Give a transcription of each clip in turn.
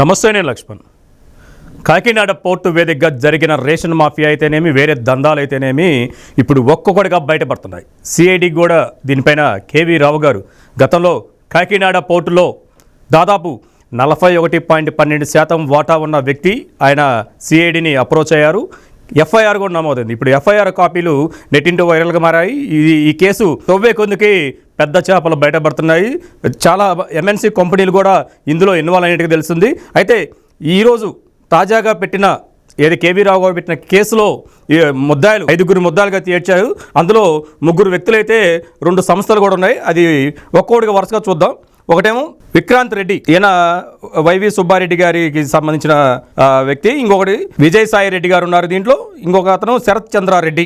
నమస్తే, నేను లక్ష్మణ్. కాకినాడ పోర్టు వేదికగా జరిగిన రేషన్ మాఫియా అయితేనేమి, వేరే దందాలు అయితేనేమి ఇప్పుడు ఒక్కొక్కటిగా బయటపడుతున్నాయి. సిఐడి కూడా దీనిపైన కేవీ రావు గారు గతంలో కాకినాడ పోర్టులో దాదాపు 41.12% వాటా ఉన్న వ్యక్తి, ఆయన సిఐడిని అప్రోచ్ అయ్యారు. ఎఫ్ఐఆర్ కూడా నమోదైంది. ఇప్పుడు ఎఫ్ఐఆర్ కాపీలు నెట్టింటూ వైరల్గా మారాయి. ఈ కేసు తవ్వే కొందుకి పెద్ద చేపలు బయటపడుతున్నాయి. చాలా ఎంఎన్సీ కంపెనీలు కూడా ఇందులో ఇన్వాల్వ్ అయినట్టుగా తెలుస్తుంది. అయితే ఈరోజు తాజాగా పెట్టిన కేవీ రావు గారు పెట్టిన కేసులో ముద్దాయిలు 5 ముద్దాయిలుగా తీర్చారు. అందులో 3 వ్యక్తులైతే 2 సంస్థలు కూడా ఉన్నాయి. అది ఒక్కొక్కటిగా వరుసగా చూద్దాం. ఒకటేమో విక్రాంత్ రెడ్డి, ఈయన వైవి సుబ్బారెడ్డి గారికి సంబంధించిన వ్యక్తి. ఇంకొకటి విజయసాయి రెడ్డి గారు ఉన్నారు దీంట్లో. ఇంకొక అతను శరత్ చంద్రారెడ్డి.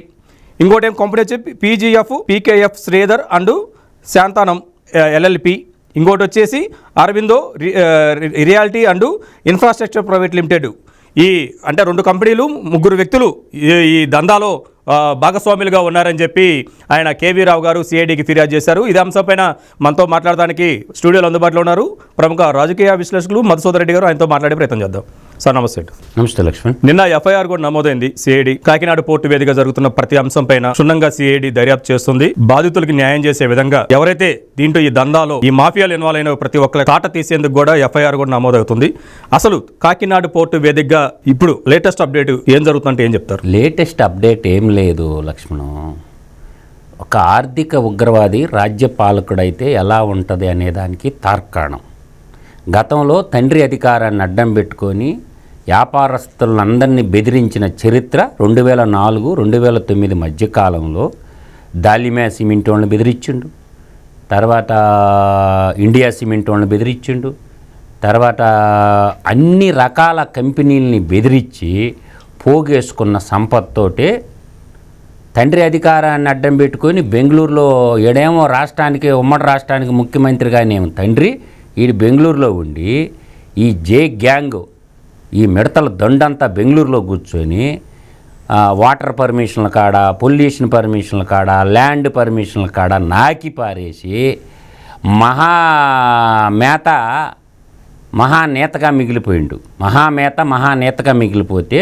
ఇంకోటి ఏం కంపెనీ వచ్చి PGF PKF Sridhar and శాంతానం LLP. ఇంకోటి వచ్చేసి Aurobindo reality and infrastructure private limited. అంటే 2 కంపెనీలు, 3 వ్యక్తులు ఈ దందాలో భాగస్వాములుగా ఉన్నారని చెప్పి ఆయన కేవీ రావు గారు సిఐడికి ఫిర్యాదు చేశారు. ఇదే అంశంపైన మనతో మాట్లాడడానికి స్టూడియోలో అందుబాటులో ఉన్నారు ప్రముఖ రాజకీయ విశ్లేషకులు మధుసూదన్ రెడ్డి గారు. ఆయనతో మాట్లాడే ప్రయత్నం చేద్దాం. సార్ నమస్తే. నమస్తే లక్ష్మణ్. నిన్న ఎఫ్ఐఆర్ కూడా నమోదైంది. సిఐడి కాకినాడ పోర్టు వేదికగా జరుగుతున్న ప్రతి అంశంపైన క్షుణ్ణంగా సిఐడి దర్యాప్తు చేస్తుంది. బాధితులకు న్యాయం చేసే విధంగా ఎవరైతే దీంట్లో ఈ దందాలో ఈ మాఫియాలు ఇన్వాల్వ్ అయిన ప్రతి ఒక్కరి కాట తీసేందుకు కూడా ఎఫ్ఐఆర్ కూడా నమోదవుతుంది. అసలు కాకినాడ పోర్టు వేదికగా ఇప్పుడు లేటెస్ట్ అప్డేట్ ఏం జరుగుతుందంటే ఏం చెప్తారు? లేటెస్ట్ అప్డేట్ ఏం లేదు లక్ష్మణం. ఒక ఆర్థిక ఉగ్రవాది రాజ్య పాలకుడైతే ఎలా ఉంటుంది అనేదానికి తార్కాణం. గతంలో తండ్రి అధికారాన్ని అడ్డం పెట్టుకొని వ్యాపారస్తులందరినీ బెదిరించిన చరిత్ర 2004-2009 మధ్యకాలంలో దాలిమా సిమెంట్ వాళ్ళని బెదిరించిండు, తర్వాత ఇండియా సిమెంట్ వాళ్ళని బెదిరించిండు, తర్వాత అన్ని రకాల కంపెనీలని బెదిరించి పోగేసుకున్న సంపత్తోటే తండ్రి అధికారాన్ని అడ్డం పెట్టుకొని బెంగళూరులో ఏడేమో రాష్ట్రానికి, ఉమ్మడి రాష్ట్రానికి ముఖ్యమంత్రిగానేమో తండ్రి, ఈ బెంగళూరులో ఉండి ఈ జే గ్యాంగ్, ఈ మిడతల దండంతా బెంగళూరులో కూర్చొని వాటర్ పర్మిషన్ల కాడ, పొల్యూషన్ పర్మిషన్ల కాడ, ల్యాండ్ పర్మిషన్ల కాడ నాకి పారేసి మహానేతగా మిగిలిపోయిండు. మహానేతగా మిగిలిపోతే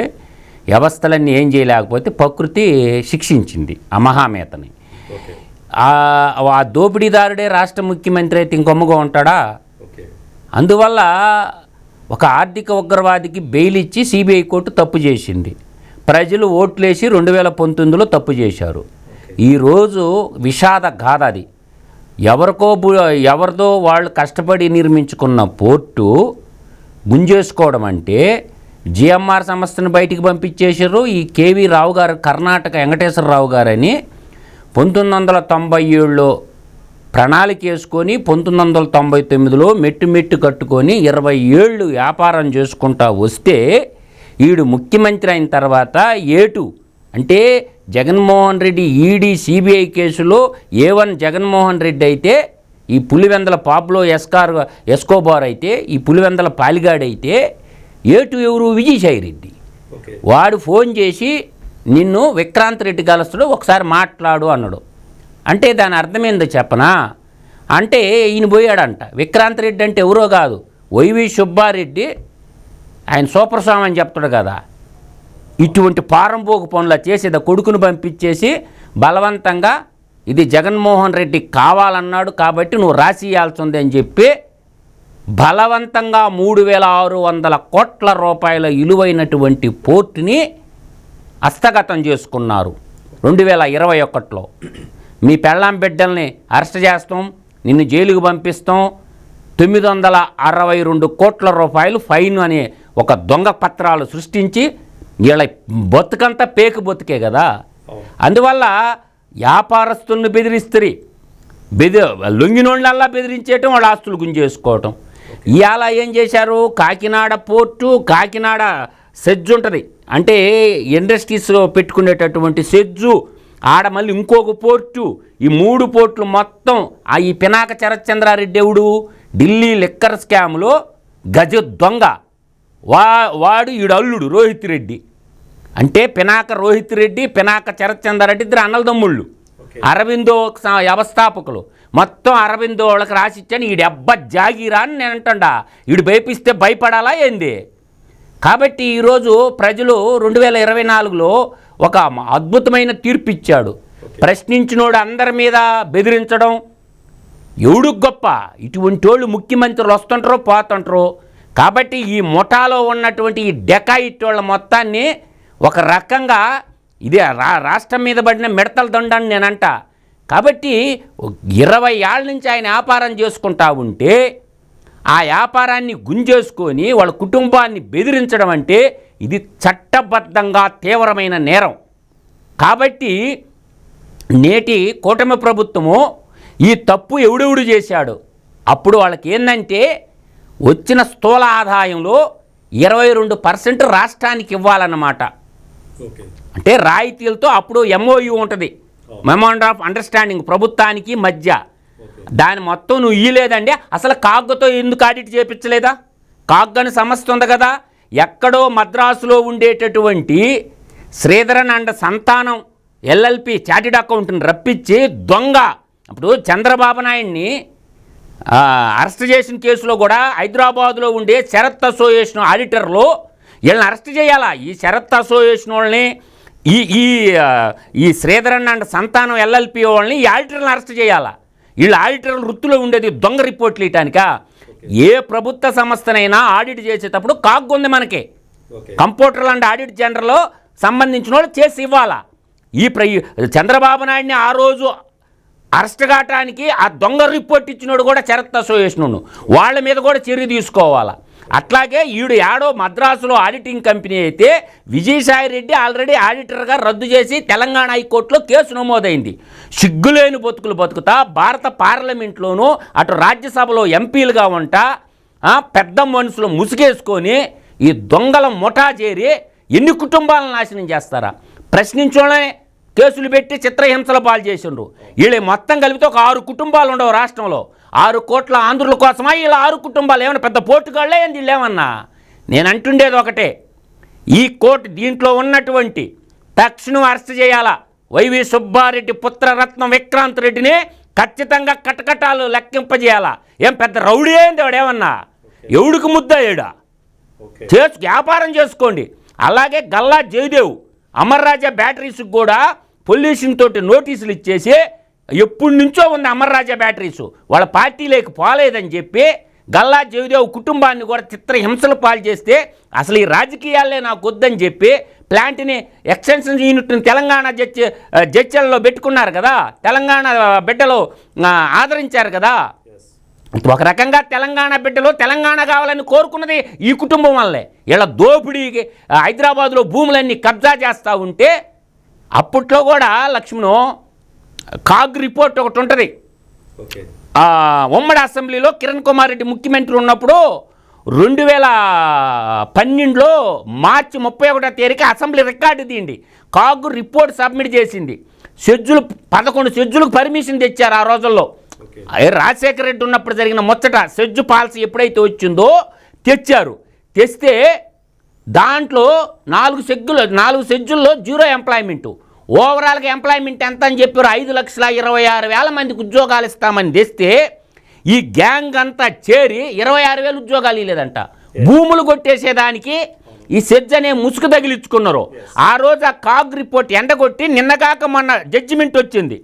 వ్యవస్థలన్నీ ఏం చేయలేకపోతే ప్రకృతి శిక్షించింది ఆ మహామేతని. ఆ దోపిడీదారుడే రాష్ట్ర ముఖ్యమంత్రి అయితే ఇంకొమ్మగా ఉంటాడా? అందువల్ల ఒక ఆర్థిక ఉగ్రవాదికి బెయిల్ ఇచ్చి సిబిఐ కోర్టు తప్పు చేసింది. ప్రజలు ఓట్లేసి 2019లో తప్పు చేశారు. ఈరోజు విషాద గాథ అది. ఎవరిదో వాళ్ళు కష్టపడి నిర్మించుకున్న పోర్టు గుంజేసుకోవడం అంటే జిఎంఆర్ సంస్థను బయటికి పంపించేశారు. ఈ కేవీ రావు గారు, కర్ణాటక వెంకటేశ్వరరావు గారని 1997లో ప్రణాళిక వేసుకొని 1999లో మెట్టు కట్టుకొని 20 ఏళ్ళు వ్యాపారం చేసుకుంటా వస్తే ఈడు ముఖ్యమంత్రి అయిన తర్వాత అంటే జగన్మోహన్ రెడ్డి ఈడీ సిబిఐ కేసులో A1 జగన్మోహన్ రెడ్డి అయితే, ఈ పులివెందల పాబ్లో ఎస్కోబార్ అయితే, ఈ పులివెందల పాలిగాడైతే ఎవరు? విజయసాయి రెడ్డి. వాడు ఫోన్ చేసి నిన్ను విక్రాంత్ రెడ్డి కలుస్తాడు, ఒకసారి మాట్లాడు అన్నాడు. అంటే దాని అర్థమైందో చెప్పనా? అంటే ఈయన పోయాడంట. విక్రాంత్ రెడ్డి అంటే ఎవరో కాదు, వైవి సుబ్బారెడ్డి. ఆయన సూపర్ స్వామి అని చెప్తాడు కదా. ఇటువంటి పారంపోకు పనులు చేసేది కొడుకును పంపించేసి బలవంతంగా ఇది జగన్మోహన్ రెడ్డి కావాలన్నాడు కాబట్టి నువ్వు రాసియాల్సింది అని చెప్పి బలవంతంగా 3,600 కోట్ల రూపాయల విలువైనటువంటి పోర్టుని హస్తగతం చేసుకున్నారు 2021లో. మీ పెళ్ళాం బిడ్డల్ని అరెస్ట్ చేస్తాం, నిన్ను జైలుకు పంపిస్తాం, 962 కోట్ల రూపాయలు ఫైన్ అనే ఒక దొంగ పత్రాలు సృష్టించి వీళ్ళ బతుకంతా పేకు బతుకే కదా. అందువల్ల వ్యాపారస్తులను బెదిరిస్తారు, లొంగినోళ్ళల్లా బెదిరించేయటం, వాళ్ళ ఆస్తులు గుంజేసుకోవటం. ఇవాళ ఏం చేశారు? కాకినాడ పోర్టు, కాకినాడ సెజ్జు ఉంటుంది, అంటే ఇండస్ట్రీస్ పెట్టుకునేటటువంటి సెజ్జు, ఆడ మళ్ళీ ఇంకొక పోర్టు, ఈ 3 పోర్టులు మొత్తం ఈ పినాక చరచంద్రారెడ్డి ఎవడు? ఢిల్లీ లిక్కర్ స్కామ్లో గజ దొంగ వాడు, ఈడు అల్లుడు రోహిత్ రెడ్డి. అంటే పినాక రోహిత్ రెడ్డి, పినాక చరచంద్రారెడ్డి ఇద్దరు అన్నలదమ్ముళ్ళు, అరవిందో వ్యవస్థాపకులు. మొత్తం అరవిందో వాళ్ళకి రాసిచ్చాను, ఈ డెబ్బ జాగిరా అని నేను అంటా. వీడు భయపిస్తే భయపడాలా ఏంది? కాబట్టి ఈరోజు ప్రజలు 2024లో ఒక అద్భుతమైన తీర్పు ఇచ్చాడు. ప్రశ్నించినోడు అందరి మీద బెదిరించడం ఎవడు గొప్ప? ఇటువంటి వాళ్ళు ముఖ్యమంత్రులు వస్తుంటారో పోతుంటారో. కాబట్టి ఈ ముఠాలో ఉన్నటువంటి ఈ డెకాయిట్ వాళ్ళ మొత్తాన్ని ఒక రకంగా ఇదే రాష్ట్రం మీద పడిన మిడతల దండని నేనంట. కాబట్టి 20 ఏళ్ళ నుంచి ఆయన వ్యాపారం చేసుకుంటా ఉంటే ఆ వ్యాపారాన్ని గుంజేసుకొని వాళ్ళ కుటుంబాన్ని బెదిరించడం అంటే ఇది చట్టబద్ధంగా తీవ్రమైన నేరం. కాబట్టి నేటి కూటమి ప్రభుత్వము ఈ తప్పు ఎవడెవడు చేశాడు, అప్పుడు వాళ్ళకి ఏంటంటే వచ్చిన స్థూల ఆదాయంలో 22% రాష్ట్రానికి ఇవ్వాలన్నమాట. అంటే రాయితీలతో అప్పుడు MOU ఉంటుంది, మెమోరాండం ఆఫ్ అండర్స్టాండింగ్ ప్రభుత్వానికి మధ్య. దాని మొత్తం నువ్వు ఇయ్యలేదండి. అసలు కాగ్తో ఎందుకు ఆడిట్ చేయించలేదా? కాగ్ అని సంస్థ ఉంది కదా. ఎక్కడో మద్రాసులో ఉండేటటువంటి శ్రీధరన్ అండ్ సంతానం LLP చార్టెడ్ అకౌంట్ని రప్పించి దొంగ, అప్పుడు చంద్రబాబు నాయుడిని అరెస్ట్ చేసిన కేసులో కూడా హైదరాబాదులో ఉండే శరత్ అసోసియేషన్ ఆడిటర్లు వీళ్ళని అరెస్ట్ చేయాలా. ఈ శరత్ అసోసియేషన్ వాళ్ళని ఈ శ్రీధరన్ అండ్ సంతానం LLP వాళ్ళని ఈ ఆడిటర్లను అరెస్ట్ చేయాలా. వీళ్ళు ఆడిటర్ల వృత్తిలో ఉండేది దొంగ రిపోర్ట్లు ఇవ్వటానికా? ఏ ప్రభుత్వ సంస్థనైనా ఆడిట్ చేసేటప్పుడు కాగ్ ఉంది మనకి. కంప్యూటర్ అండ్ ఆడిట్ జనరల్లో సంబంధించిన వాళ్ళు చేసి ఇవ్వాలా. చంద్రబాబు నాయుడిని ఆ రోజు అరెస్ట్ కావటానికి ఆ దొంగ రిపోర్ట్ ఇచ్చినోడు కూడా శరత్ అసోసియేషన్, వాళ్ళ మీద కూడా చర్య తీసుకోవాలా. అట్లాగే ఈడు యాడో మద్రాసులో ఆడిటింగ్ కంపెనీ అయితే విజయసాయి రెడ్డి ఆల్రెడీ ఆడిటర్గా రద్దు చేసి తెలంగాణ హైకోర్టులో కేసు నమోదైంది. సిగ్గులేని బతుకులు బతుకుతా భారత పార్లమెంట్లోనూ అటు రాజ్యసభలో ఎంపీలుగా ఉంటా పెద్ద మనుషులు ముసుగేసుకొని ఈ దొంగల ముఠా చేరి ఎన్ని కుటుంబాలను నాశనం చేస్తారా? ప్రశ్నించోనే కేసులు పెట్టి చిత్రహింసల పాలు చేసిండ్రు. వీళ్ళు మొత్తం కలిపితే ఒక 6 కుటుంబాలు ఉండవు రాష్ట్రంలో. 6 కోట్ల ఆంధ్రుల కోసమా వీళ్ళ 6 కుటుంబాలు? ఏమన్నా పెద్ద పోటుగాళ్ళే ఏంది వీళ్ళేమన్నా? నేను అంటుండేది ఒకటే, ఈ కోర్టు దీంట్లో ఉన్నటువంటి తక్షణం అరెస్ట్ చేయాలా. వైవి సుబ్బారెడ్డి పుత్రరత్నం విక్రాంత్ రెడ్డిని ఖచ్చితంగా కటకటాలు లెక్కింపజేయాలా. ఏం పెద్ద రౌడీ అయింది వాడేమన్నా? ఎవడికి ముద్దయ్యాడా? వ్యాపారం చేసుకోండి. అలాగే గల్లా జయదేవ్ అమర్ రాజా బ్యాటరీస్కి కూడా పొల్యూషన్ తోటి నోటీసులు ఇచ్చేసి ఎప్పటి నుంచో ఉంది అమర్ రాజా బ్యాటరీసు, వాళ్ళ పార్టీలోకి పోలేదని చెప్పి గల్లా జయదేవ్ కుటుంబాన్ని కూడా చిత్రహింసలు పాలు చేస్తే అసలు ఈ రాజకీయాలే నాకు వద్దని చెప్పి ప్లాంట్ని ఎక్స్టెన్షన్ యూనిట్ని తెలంగాణ జడ్చల్లో పెట్టుకున్నారు కదా, తెలంగాణ బిడ్డలు ఆదరించారు కదా. ఒక రకంగా తెలంగాణ బిడ్డలు తెలంగాణ కావాలని కోరుకున్నది ఈ కుటుంబం వల్లే. ఇలా దోపిడీకి హైదరాబాదులో భూములన్నీ కబ్జా చేస్తూ ఉంటే అప్పట్లో కూడా లక్ష్మణు కాగ్ రిపోర్ట్ ఒకటి ఉంటుంది. ఉమ్మడి అసెంబ్లీలో కిరణ్ కుమార్ రెడ్డి ముఖ్యమంత్రి ఉన్నప్పుడు 2012లో మార్చి 31వ తేదీకి అసెంబ్లీ రికార్డు తీయండి. కాగ్ రిపోర్ట్ సబ్మిట్ చేసింది. 11 షెడ్యూల్కి పర్మిషన్ తెచ్చారు ఆ రోజుల్లో. రాజశేఖర రెడ్డి ఉన్నప్పుడు జరిగిన ముచ్చట షెడ్యూల్ పాలసీ ఎప్పుడైతే వచ్చిందో తెచ్చారు. తెస్తే దాంట్లో 4 షెడ్యూల్లో 0 ఎంప్లాయ్మెంటు. ఓవరాల్గా ఎంప్లాయ్మెంట్ ఎంత అని చెప్పారు? 5,26,000 మందికి ఉద్యోగాలు ఇస్తామని తెస్తే ఈ గ్యాంగ్ అంతా చేరి 26,000 ఉద్యోగాలు ఇవ్వలేదంట. భూములు కొట్టేసేదానికి ఈ సెజ్ అనే ముసుగు తగిలించుకున్నారు. ఆ రోజు ఆ కాగ్ రిపోర్ట్ ఎండగొట్టి నిన్నగాక మొన్న జడ్జిమెంట్ వచ్చింది.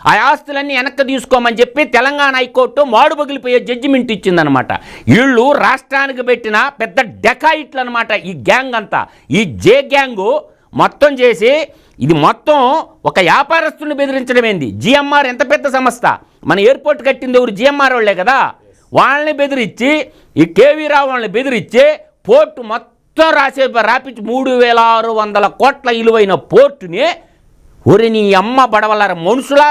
ఆ ఆస్తులన్నీ వెనక్కి తీసుకోమని చెప్పి తెలంగాణ హైకోర్టు మాడు పగిలిపోయే జడ్జిమెంట్ ఇచ్చిందనమాట. వీళ్ళు రాష్ట్రానికి పెట్టిన పెద్ద డెకాయిట్లు అనమాట ఈ గ్యాంగ్ అంతా. ఈ జే గ్యాంగు మొత్తం చేసి ఇది మొత్తం ఒక వ్యాపారస్తుని బెదిరించడమేంది. GMR ఎంత పెద్ద సంస్థ, మన ఎయిర్పోర్ట్ కట్టింది ఎవరు? GMR వాళ్ళే కదా. వాళ్ళని బెదిరించి ఈ కేవీ రావు వాళ్ళని బెదిరించి పోర్టు మొత్తం రాపించి 3,600 కోట్ల విలువైన పోర్టుని ఒరి నీ అమ్మ బడవలార మనుషుల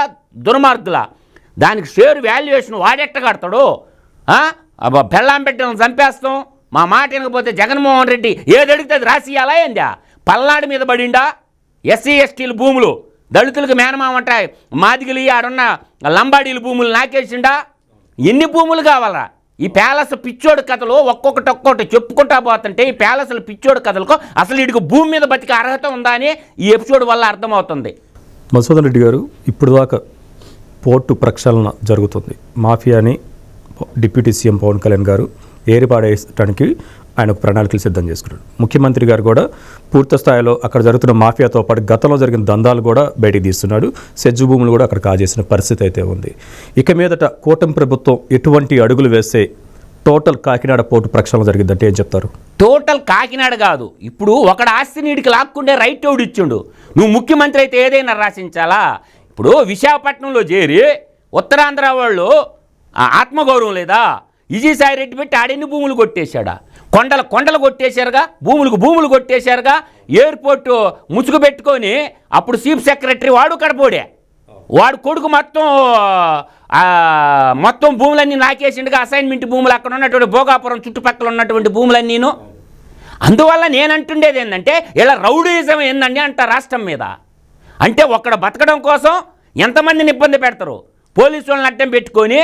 దుర్మార్గుల దానికి షేర్ వాల్యుయేషన్ వాడెట్ట కడతాడు? బెల్లాం పెట్టిన చంపేస్తాం, మా మాట వినకపోతే జగన్మోహన్ రెడ్డి ఏది అడిగితే అది రాసియాలా ఏందా? పల్నాడు మీద పడిండా SC STల భూములు, దళితులకు మేనమామంట మాదిగలి ఆడున్న లంబాడీల భూములు నాకేసిండా? ఎన్ని భూములు కావాలా? ఈ ప్యాలెస్ పిచ్చోడు కథలు ఒక్కొక్కటి చెప్పుకుంటా పోతుంటే ఈ ప్యాలెస్ల పిచ్చోడు కథలకు అసలు వీడికి భూమి మీద బతికే అర్హత ఉందా అని ఈ ఎపిసోడ్ వల్ల అర్థమవుతుంది. మధుసూదన్ రెడ్డి గారు, ఇప్పుడు దాకా పోర్టు ప్రక్షాళన జరుగుతుంది. మాఫియాని డిప్యూటీ సీఎం పవన్ కళ్యాణ్ గారు ఏరిపాడేయడానికి ఆయన ప్రణాళికలు సిద్ధం చేసుకున్నాడు. ముఖ్యమంత్రి గారు కూడా పూర్తి స్థాయిలో అక్కడ జరుగుతున్న మాఫియాతో పాటు గతంలో జరిగిన దందాలు కూడా బయటికి తీస్తున్నాడు. సెజ్జు భూములు కూడా అక్కడ కాజేసిన పరిస్థితి అయితే ఉంది. ఇక మీదట కూటమి ప్రభుత్వం ఎటువంటి అడుగులు వేస్తే టోటల్ కాకినాడ పోర్టు ప్రక్షాళన జరిగిందంటే ఏం చెప్తారు? టోటల్ కాకినాడ కాదు, ఇప్పుడు ఒకడు ఆస్తి నీడికి లాక్కుండే రైట్ ఎవడు ఇచ్చిండు? నువ్వు ముఖ్యమంత్రి అయితే ఏదైనా రాసించాలా? ఇప్పుడు విశాఖపట్నంలో చేరి ఉత్తరాంధ్ర వాళ్ళు ఆత్మగౌరవం లేదా? విజయసాయి రెడ్డి పెట్టి ఆడెన్ని భూములు కొట్టేశాడా? కొండలు కొట్టేశారుగా, భూములు కొట్టేశారుగా. ఎయిర్పోర్టు ముసుగు పెట్టుకొని అప్పుడు చీఫ్ సెక్రటరీ వాడు కడపోడే, వాడు కొడుకు మొత్తం భూములన్నీ నాకేసిండుగా. అసైన్మెంట్ భూములు అక్కడ ఉన్నటువంటి భోగాపురం చుట్టుపక్కల ఉన్నటువంటి భూములన్నీను. అందువల్ల నేనంటుండేది ఏంటంటే ఇలా రౌడీజం ఏందండి అంట రాష్ట్రం మీద. అంటే ఒక్కడ బతకడం కోసం ఎంతమందిని ఇబ్బంది పెడతారు పోలీసు వాళ్ళని అడ్డం పెట్టుకొని.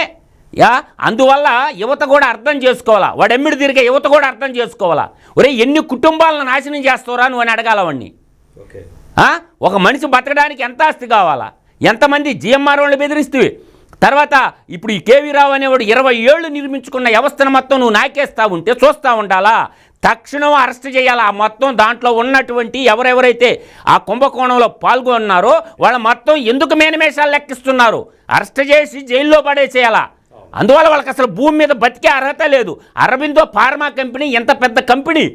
అందువల్ల యువత కూడా అర్థం చేసుకోవాలా, వాడు ఎమ్మిడి తిరిగే యువత కూడా అర్థం చేసుకోవాలా. ఒరే ఎన్ని కుటుంబాలను నాశనం చేస్తారా నువ్వు అని అడగాల వాడిని. ఒక మనిషి బతకడానికి ఎంత ఆస్తి కావాలా? ఎంతమంది జిఎంఆర్ వాళ్ళని బెదిరిస్తేవి. తర్వాత ఇప్పుడు ఈ కేవీ రావు అనేవాడు 20 ఏళ్ళు నిర్మించుకున్న వ్యవస్థను మొత్తం నువ్వు నాకేస్తా ఉంటే చూస్తూ ఉండాలా? తక్షణం అరెస్ట్ చేయాలి. ఆ మొత్తం దాంట్లో ఉన్నటువంటి ఎవరెవరైతే ఆ కుంభకోణంలో పాల్గొన్నారో వాళ్ళ మొత్తం ఎందుకు మేనిమేషాలు లెక్కిస్తున్నారు? అరెస్ట్ చేసి జైల్లో పడేసేయాలా. అందువల్ల వాళ్ళకి అసలు భూమి మీద బతికే అర్హత లేదు. అరబిందో ఫార్మా కంపెనీ ఎంత పెద్ద కంపెనీ,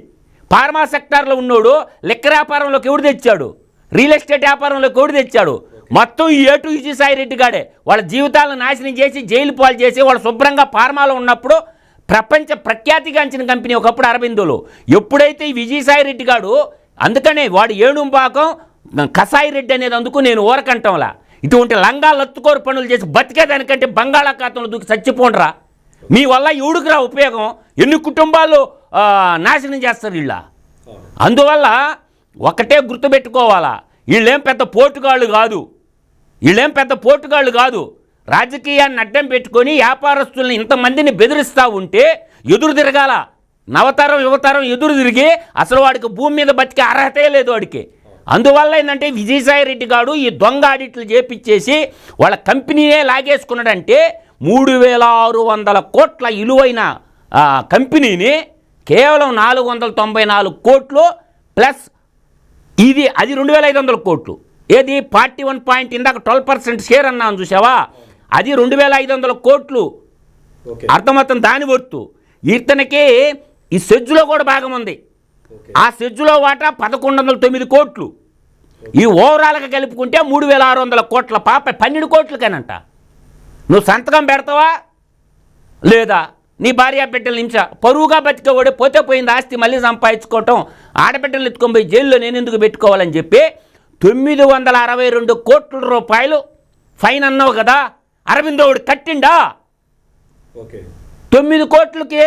ఫార్మా సెక్టార్లో ఉన్నోడు లిక్కర్ వ్యాపారంలోకి ఎవడు తెచ్చాడు? రియల్ ఎస్టేట్ వ్యాపారంలోకి ఎవడు తెచ్చాడు? మొత్తం ఈ ఏటు విజయసాయి రెడ్డి గాడే వాళ్ళ జీవితాలను నాశనం చేసి జైలు పాలు చేసి వాళ్ళు శుభ్రంగా ఫార్మాలో ఉన్నప్పుడు ప్రపంచ ప్రఖ్యాతిగాంచిన కంపెనీ ఒకప్పుడు అరబిందోలో. ఎప్పుడైతే ఈ విజయసాయి రెడ్డి గాడు, అందుకనే వాడు ఏడుంపాకం కసాయి రెడ్డి అనేది అందుకు నేను ఊరకంటంలా. ఇటువంటి లంగా లత్తుకోరు పనులు చేసి బతికేదానికంటే బంగాళాఖాతంలో దూకి చచ్చిపోండ్రా. మీ వల్ల ఎవడికి రా ఉపయోగం? ఎన్ని కుటుంబాలు నాశనం చేస్తారు వీళ్ళ. అందువల్ల ఒకటే గుర్తుపెట్టుకోవాలా, వీళ్ళేం పెద్ద పోటుగాళ్ళు కాదు. రాజకీయాన్ని అడ్డం పెట్టుకొని వ్యాపారస్తుల్ని ఇంతమందిని బెదిరిస్తూ ఉంటే ఎదురు తిరగాల. నవతరం యువతరం ఎదురు తిరిగి అసలు వాడికి భూమి మీద బతికే అర్హతే లేదు వాడికి. అందువల్ల ఏంటంటే విజయసాయి రెడ్డి గారు ఈ దొంగ ఆడిట్లు చేపించేసి వాళ్ళ కంపెనీనే లాగేసుకున్నాడంటే 3600 కోట్ల విలువైన కంపెనీని కేవలం 494 కోట్లు ప్లస్ అది 2500 కోట్లు. ఏది 41 పాయింట్ ఇందాక 12% షేర్ అన్నాను చూసావా, అది 2500 కోట్లు. అర్థమవుతుంది దాని వర్తు. ఇతనికి ఈ సెజ్జులో కూడా భాగం ఉంది. ఆ సెజ్జులో వాటా 1109 కోట్లు. ఈ ఓవరాల్గా కలుపుకుంటే 3600 కోట్ల పాప 12 కోట్లకేనంట. నువ్వు సంతకం పెడతావా లేదా? నీ భార్య బిడ్డల నిమిష పరువుగా బతికేవాడే పోతే పోయింది ఆస్తి మళ్ళీ సంపాదించుకోవటం, ఆడబిడ్డలు ఎత్తుకొని పోయి జైల్లో నేను ఎందుకు పెట్టుకోవాలని చెప్పి 962 కోట్ల రూపాయలు ఫైన్ అన్నావు కదా, అరవిందోడు కట్టిండా? 9 కోట్లకి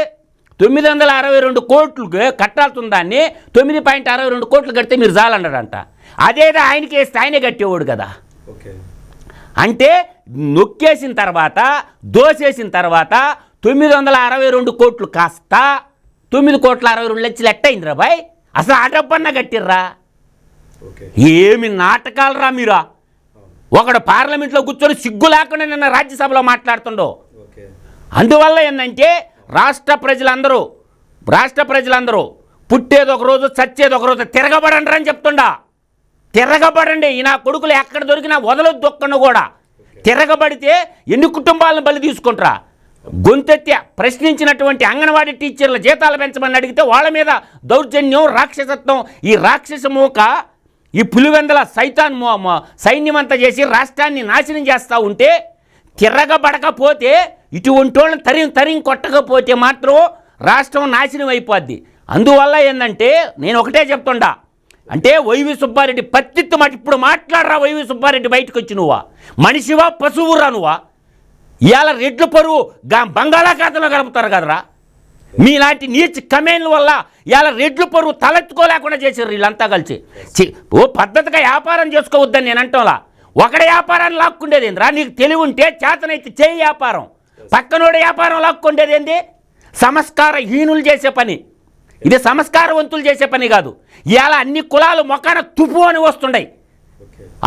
962 కోట్లకి కట్టాల్సిన దాన్ని 9.62 కోట్లు కడితే మీరు చాలన్నాడంట. అదేదో ఆయనకి వేస్తే ఆయనే కట్టేవాడు కదా. అంటే నొక్కేసిన తర్వాత దోసేసిన తర్వాత 962 కోట్లు కాస్త 9,62 లక్షలు ఎట్టయిందిరా బాయ్. అసలు ఆ డబ్బన్నా కట్టిర్రా? ఏమి నాటకాలు రా మీరా. ఒకడు పార్లమెంట్లో కూర్చొని సిగ్గు లేకుండా నిన్న రాజ్యసభలో మాట్లాడుతుండో. అందువల్ల ఏంటంటే రాష్ట్ర ప్రజలందరూ పుట్టేది ఒక రోజు చచ్చేది ఒక రోజు తిరగబడండి అని చెప్తుండా. తిరగబడండి. ఈ నా కొడుకులు ఎక్కడ దొరికినా వదలొద్దు ఒక్కను కూడా. తిరగబడితే ఎన్ని కుటుంబాలను బలి తీసుకుంటారా? గొంతెత్తి ప్రశ్నించినటువంటి అంగన్వాడీ టీచర్ల జీతాలు పెంచమని అడిగితే వాళ్ళ మీద దౌర్జన్యం, రాక్షసత్వం, ఈ రాక్షస మూక, ఈ పులివెందల సైతాన్ సైన్యమంతా చేసి రాష్ట్రాన్ని నాశనం చేస్తూ ఉంటే తిరగబడకపోతే, ఇటువంటి వాళ్ళని తరిం కొట్టకపోతే మాత్రం రాష్ట్రం నాశనం అయిపోద్ది. అందువల్ల ఏంటంటే నేను ఒకటే చెప్తుండా, అంటే వైవి సుబ్బారెడ్డి పత్తిత్తు మాట ఇప్పుడు మాట్లాడరా. వైవి సుబ్బారెడ్డి బయటకు వచ్చి నువ్వా మనిషివా పశువురా? నువ్వా ఇవాళ రెడ్ల పరువు బంగాళాఖాతంలో గడుపుతారు కదరా. మీలాంటి నీచ కమేన్ల వల్ల ఇవాళ రెడ్ల పరువు తలెత్తుకోలేకుండా చేశారు వీళ్ళంతా కలిసి. ఓ పద్ధతిగా వ్యాపారం చేసుకోవద్దని నేను అంటోలా. ఒకడే వ్యాపారాన్ని లాక్కుండేది ఏందిరా? నీకు తెలివి ఉంటే చేతనైతే చేయి వ్యాపారం, పక్కనోడే వ్యాపారం లాక్కుండేది ఏంది? సంస్కారహీనులు చేసే పని ఇది, సంస్కారవంతులు చేసే పని కాదు. ఇవాళ అన్ని కులాలు మొక్కన తుపు అని వస్తుండయి.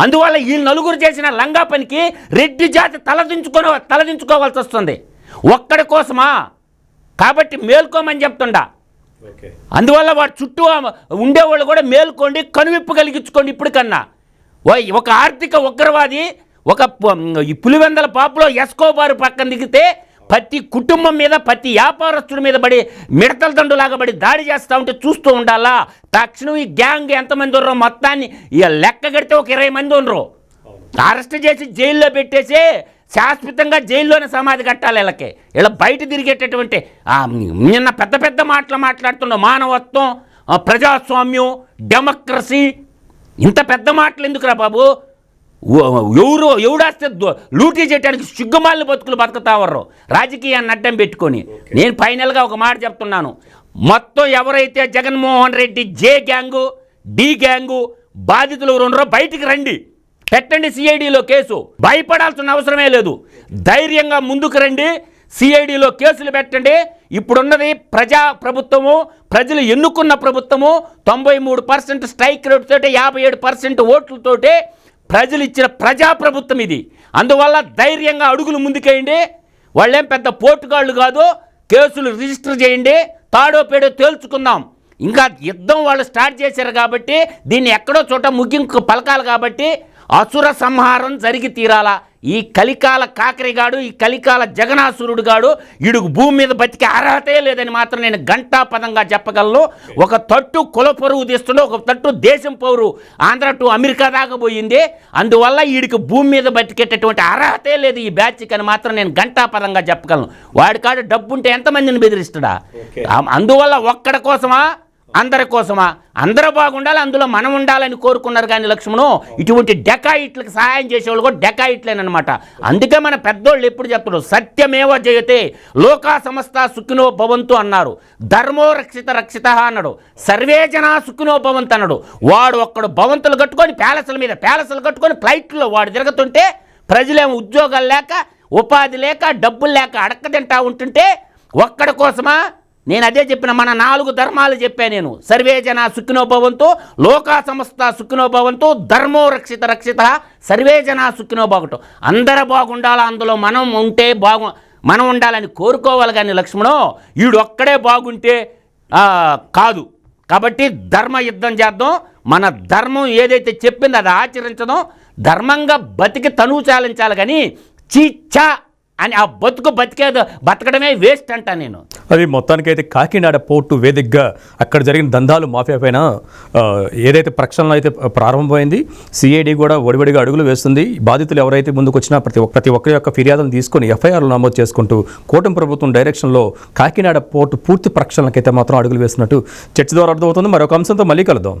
అందువల్ల వీళ్ళు నలుగురు చేసిన లంగా పనికి రెడ్డి జాతి తలదించుకోవాల్సి వస్తుంది. ఒక్కడి కోసమా? కాబట్టి మేల్కోమని చెప్తుండా. అందువల్ల వాడు చుట్టూ ఉండేవాళ్ళు కూడా మేల్కోండి, కనువిప్పు కలిగించుకోండి. ఇప్పుడు కన్నా ఒక ఆర్థిక ఉగ్రవాది ఒక పులివెందల పాపులో ఎస్కోబారు పక్కన దిగితే ప్రతి కుటుంబం మీద, ప్రతి వ్యాపారస్తుడి మీద పడి మిడతల దండులాగా పడి దాడి చేస్తూ ఉంటే చూస్తూ ఉండాలా. తక్షణం ఈ గ్యాంగ్ ఎంతమంది ఉన్నారో మొత్తాన్ని లెక్క కడితే ఒక 20 మంది ఉన్నారు. అరెస్ట్ చేసి జైల్లో పెట్టేసి శాశ్వతంగా జైల్లోనే సమాధి కట్టాలి వీళ్ళకి. ఇలా బయట తిరిగేటటువంటి నిన్న పెద్ద పెద్ద మాటలు మాట్లాడుతున్న మానవత్వం, ప్రజాస్వామ్యం, డెమోక్రసీ, ఇంత పెద్ద మాటలు ఎందుకురా బాబు? ఎవడాస్తే లూటీ చేయడానికి సిగ్గుమాలిన బతుకులు బతుకుతావరు రాజకీయాన్ని అడ్డం పెట్టుకొని. నేను ఫైనల్గా ఒక మాట చెప్తున్నాను. మొత్తం ఎవరైతే జగన్మోహన్ రెడ్డి జే గ్యాంగు, డి గ్యాంగు బాధితులు ఉన్నారో బయటికి రండి, పెట్టండి సిఐడిలో కేసు. భయపడాల్సిన అవసరమే లేదు. ధైర్యంగా ముందుకు రండి, సిఐడిలో కేసులు పెట్టండి. ఇప్పుడున్నది ప్రజా ప్రభుత్వము, ప్రజలు ఎన్నుకున్న ప్రభుత్వము. 93% స్ట్రైక్ రేట్ తోటి 57% ఓట్లతోటి ప్రజలు ఇచ్చిన ప్రజాప్రభుత్వం ఇది. అందువల్ల ధైర్యంగా అడుగులు ముందుకేయండి. వాళ్ళేం పెద్ద పోటుగాళ్ళు కాదు. కేసులు రిజిస్టర్ చేయండి, తాడో పేడో తేల్చుకుందాం. ఇంకా యుద్ధం వాళ్ళు స్టార్ట్ చేశారు కాబట్టి దీన్ని ఎక్కడో చోట ముగింపు పలకాలి కాబట్టి అసుర సంహారం జరిగి తీరాలా. ఈ కలికాల కాకరిగాడు, ఈ కలికాల జగనాసురుడు గాడు ఇడుగు భూమి మీద బతికే అర్హతే లేదని మాత్రం నేను ఘంటాపదంగా చెప్పగలను. ఒక తట్టు కుల పరువు తీస్తుండే, ఒక తట్టు దేశం పౌరు ఆంధ్ర టు అమెరికా దాకా పోయింది. అందువల్ల వీడికి భూమి మీద బతికేటటువంటి అర్హతే లేదు ఈ బ్యాచ్కి అని మాత్రం నేను ఘంటాపదంగా చెప్పగలను. వాడి కాడు డబ్బు ఉంటే ఎంతమందిని బెదిరిస్తాడా? అందువల్ల ఒక్కడి కోసమా, అందరి కోసమా? అందరూ బాగుండాలి, అందులో మనం ఉండాలని కోరుకున్నారు. కానీ లక్ష్మణు ఇటువంటి డెకాయిట్లకు సహాయం చేసేవాళ్ళు కూడా డెకాయిట్లేనమాట. అందుకే మన పెద్దోళ్ళు ఎప్పుడు చెప్తారు, సత్యమేవ జయతే లోకా సమస్త సుఖినో భవంతు అన్నారు. ధర్మో రక్షిత రక్షిత అన్నాడు. సర్వే జనా సుఖినో భవంతు అన్నాడు. వాడు ఒక్కడు భవంతులు కట్టుకొని ప్యాలెస్ల మీద ప్యాలెస్లు కట్టుకొని ఫ్లైట్లో వాడు తిరుగుతుంటే ప్రజలేమో ఉద్యోగాలు లేక, ఉపాధి లేక, డబ్బులు లేక అడక్కదింటా ఉంటుంటే ఒక్కడి కోసమా? నేను అదే చెప్పిన, మన 4 ధర్మాలు చెప్పాను నేను. సర్వే జన సుఖినో భవంతు, లోకా సమస్త సుఖినో భవంతు, ధర్మో రక్షిత రక్షిత, సర్వే జన సుఖినో భవంతు. అందరూ బాగుండాలి, అందులో మనం ఉంటే మనం ఉండాలని కోరుకోవాలి. కానీ లక్ష్మణు వీడు ఒక్కడే బాగుంటే కాదు. కాబట్టి ధర్మ యుద్ధం చేద్దాం. మన ధర్మం ఏదైతే చెప్పిందో అది ఆచరించడం, ధర్మంగా బతికి తనువు చాలించాలి. కానీ చీచ్చా అని ఆ బతకడమే వేస్ట్ అంటా నేను. అది మొత్తానికైతే కాకినాడ పోర్టు వేదికగా అక్కడ జరిగిన దందాలు మాఫియా పైన ఏదైతే ప్రక్షాళన అయితే ప్రారంభమైంది, సిఐడి కూడా ఒడివడిగా అడుగులు వేస్తుంది. బాధితులు ఎవరైతే ముందుకు వచ్చినా ప్రతి ఒక్కరి యొక్క ఫిర్యాదులను తీసుకొని ఎఫ్ఐఆర్లు నమోదు చేసుకుంటూ కూటమి ప్రభుత్వం డైరెక్షన్లో కాకినాడ పోర్టు పూర్తి ప్రక్షాళనకైతే మాత్రం అడుగులు వేస్తున్నట్టు చర్చ ద్వారా అర్థమవుతుంది. మరొక అంశంతో మళ్ళీ కలుద్దాం.